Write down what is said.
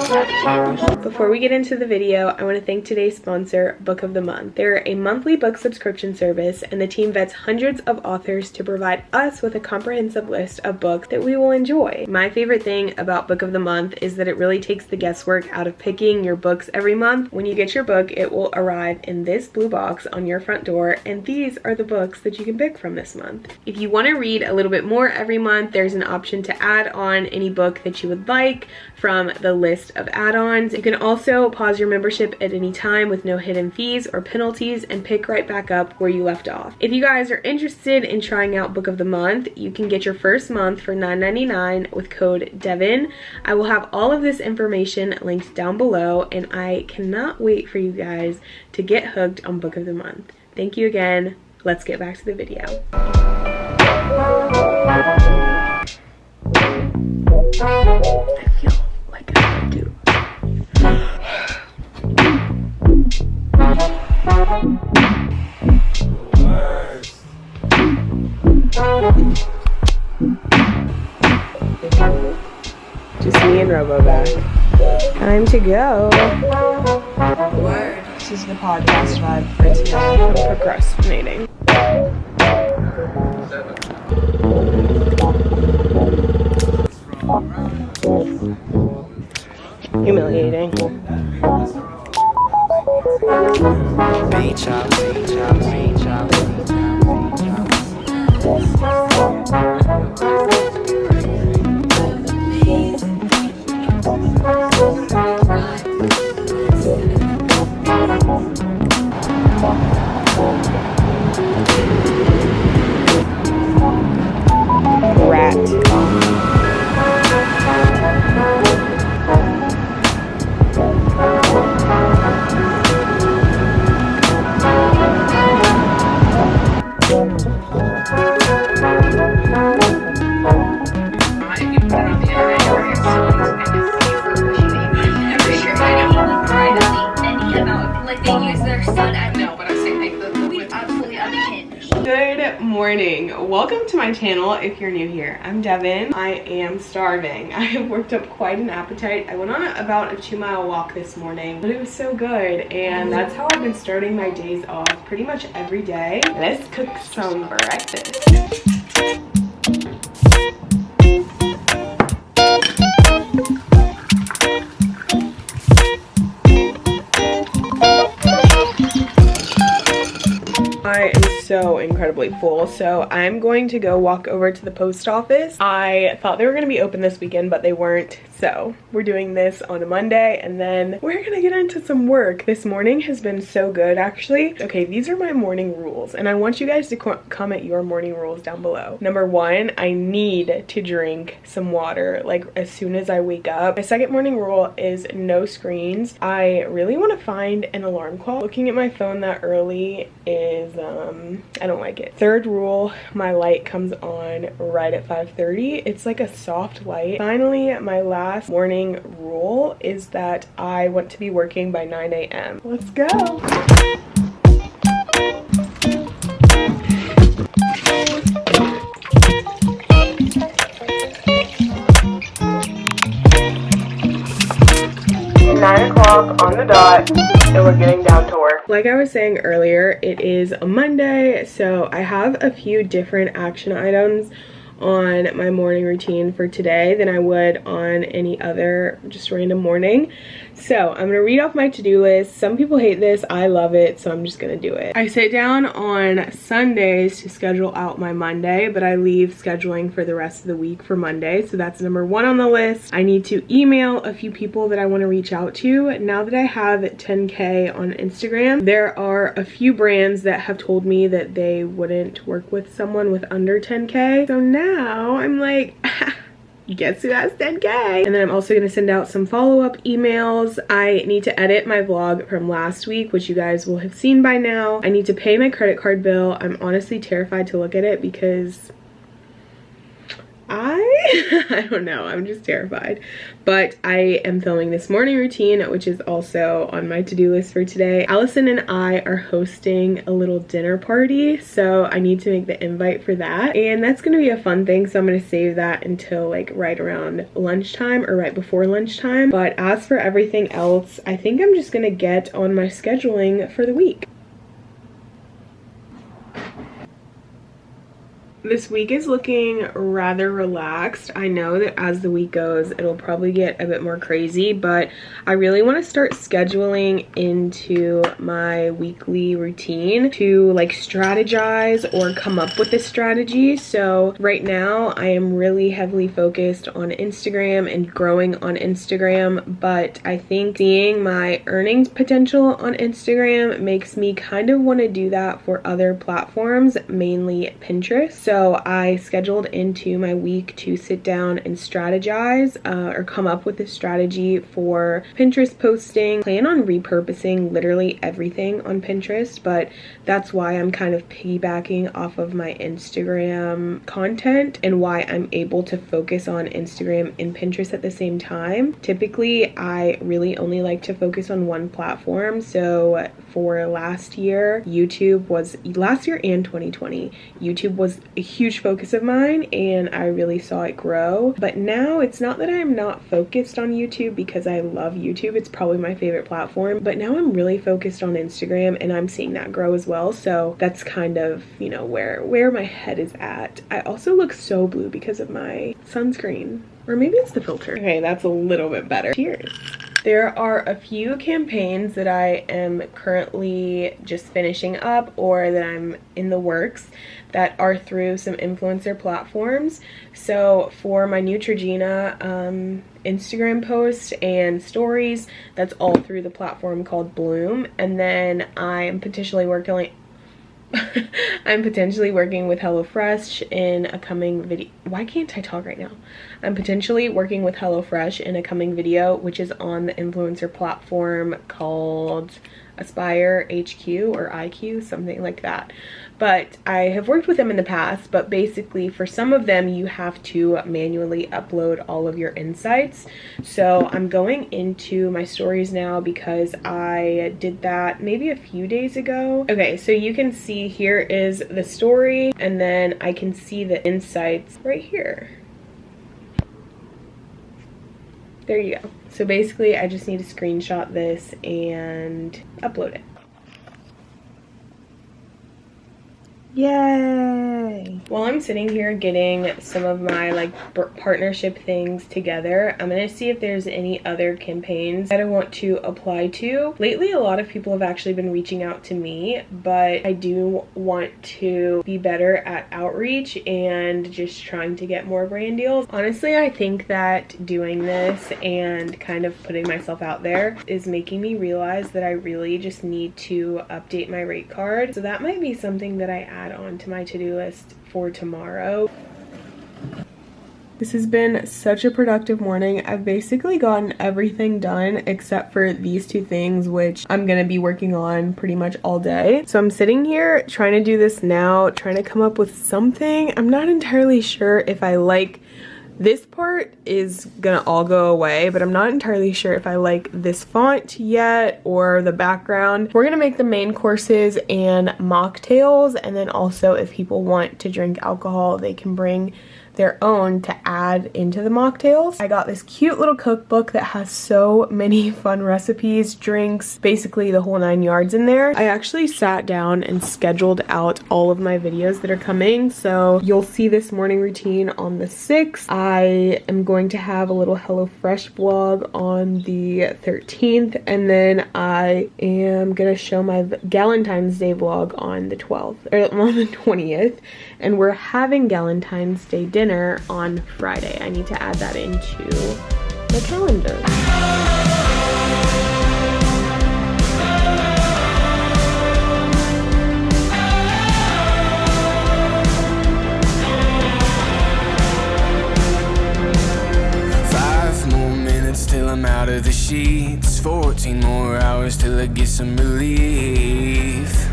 Before we get into the video, I want to thank today's sponsor, Book of the Month. They're a monthly book subscription service, and the team vets hundreds of authors to provide us with a comprehensive list of books that we will enjoy. My favorite thing about Book of the Month is that it really takes the guesswork out of picking your books every month. When you get your book, it will arrive in this blue box on your front door, and these are the books that you can pick from this month. If you want to read a little bit more every month, there's an option to add on any book that you would like from the list of add-ons. You can also pause your membership at any time with no hidden fees or penalties and pick right back up where you left off. If you guys are interested in trying out Book of the Month, you can get your first month for $9.99 with code Devon. I will have all of this information linked down below, and I cannot wait for you guys to get hooked on Book of the Month. Thank you again. Let's get back to the video. I feel like I do. Just me and Robo back. Time to go. Word. This is the podcast vibe for today. I'm procrastinating. Humiliating. Good morning. Welcome to my channel if you're new here. I'm Devon. I am starving. I have worked up quite an appetite. I went on about a 2-mile walk this morning, but it was so good, and that's how I've been starting my days off pretty much every day. Let's cook some breakfast. I am so incredibly full, so I'm going to go walk over to the post office. I thought they were going to be open this weekend, but they weren't, so we're doing this on a Monday, and then we're gonna get into some work. This morning has been so good, actually. Okay, these are my morning rules, and I want you guys to comment your morning rules down below. Number 1, I need to drink some water, like as soon as I wake up. My second morning rule is no screens. I really want to find an alarm clock. Looking at my phone that early is I don't like it. Third rule, my light comes on right at 5:30. It's like a soft light. Finally, my last morning rule is that I want to be working by 9 a.m. Let's go. On the dot, and we're getting down to work. Like I was saying earlier, it is a Monday, so I have a few different action items on my morning routine for today than I would on any other just random morning. So I'm gonna read off my to-do list. Some people hate this, I love it, so I'm just gonna do it. I sit down on Sundays to schedule out my Monday, but I leave scheduling for the rest of the week for Monday, so that's number 1 on the list. I need to email a few people that I want to reach out to. Now that I have 10K on Instagram, there are a few brands that have told me that they wouldn't work with someone with under 10K, so now I'm like, guess who has 10K? And then I'm also gonna send out some follow-up emails. I need to edit my vlog from last week, which you guys will have seen by now. I need to pay my credit card bill. I'm honestly terrified to look at it because I don't know, I'm just terrified. But I am filming this morning routine, which is also on my to-do list for today. Allison and I are hosting a little dinner party, so I need to make the invite for that. And that's gonna be a fun thing, so I'm gonna save that until like right around lunchtime or right before lunchtime. But as for everything else, I think I'm just gonna get on my scheduling for the week. This week is looking rather relaxed. I know that as the week goes, it'll probably get a bit more crazy, but I really want to start scheduling into my weekly routine to like strategize or come up with a strategy. So right now I am really heavily focused on Instagram and growing on Instagram, but I think seeing my earnings potential on Instagram makes me kind of want to do that for other platforms, mainly Pinterest. So I scheduled into my week to sit down and strategize or come up with a strategy for Pinterest posting. Plan on repurposing literally everything on Pinterest, but that's why I'm kind of piggybacking off of my Instagram content and why I'm able to focus on Instagram and Pinterest at the same time. Typically, I really only like to focus on one platform. So for last year and 2020, YouTube was a huge focus of mine and I really saw it grow. But now it's not that I'm not focused on YouTube, because I love YouTube. It's probably my favorite platform, but now I'm really focused on Instagram and I'm seeing that grow as well. So that's kind of, you know, where my head is at. I also look so blue because of my sunscreen, or maybe it's the filter. Okay, that's a little bit better. Cheers. There are a few campaigns that I am currently just finishing up or that I'm in the works that are through some influencer platforms. So for my Neutrogena Instagram post and stories, that's all through the platform called Bloom. And then I'm potentially working with HelloFresh in a coming video. Why can't I talk right now? I'm potentially working with HelloFresh in a coming video, which is on the influencer platform called Aspire HQ or IQ, something like that. But I have worked with them in the past, but basically for some of them you have to manually upload all of your insights. So I'm going into my stories now because I did that maybe a few days ago. Okay, so you can see here is the story and then I can see the insights right here. There you go. So basically I just need to screenshot this and upload it. Yay! While I'm sitting here getting some of my like partnership things together, I'm gonna see if there's any other campaigns that I want to apply to. Lately, a lot of people have actually been reaching out to me, but I do want to be better at outreach and just trying to get more brand deals. Honestly, I think that doing this and kind of putting myself out there is making me realize that I really just need to update my rate card. So that might be something that I add on to my to-do list for tomorrow. This has been such a productive morning. I've basically gotten everything done except for these two things, which I'm gonna be working on pretty much all day. So I'm sitting here trying to do this now, trying to come up with something. I'm not entirely sure if I like this part is gonna all go away, but I'm not entirely sure if I like this font yet or the background. We're gonna make the main courses and mocktails, and then also if people want to drink alcohol, they can bring their own to add into the mocktails. I got this cute little cookbook that has so many fun recipes, drinks, basically the whole 9 yards in there. I actually sat down and scheduled out all of my videos that are coming, so you'll see this morning routine on the 6th. I am going to have a little HelloFresh vlog on the 13th, and then I am gonna show my Galentine's Day vlog on the 12th, or on the 20th, and we're having Galentine's Day dinner on Friday. I need to add that into the calendar. 5 more minutes till I'm out of the sheets. 14 more hours till I get some relief.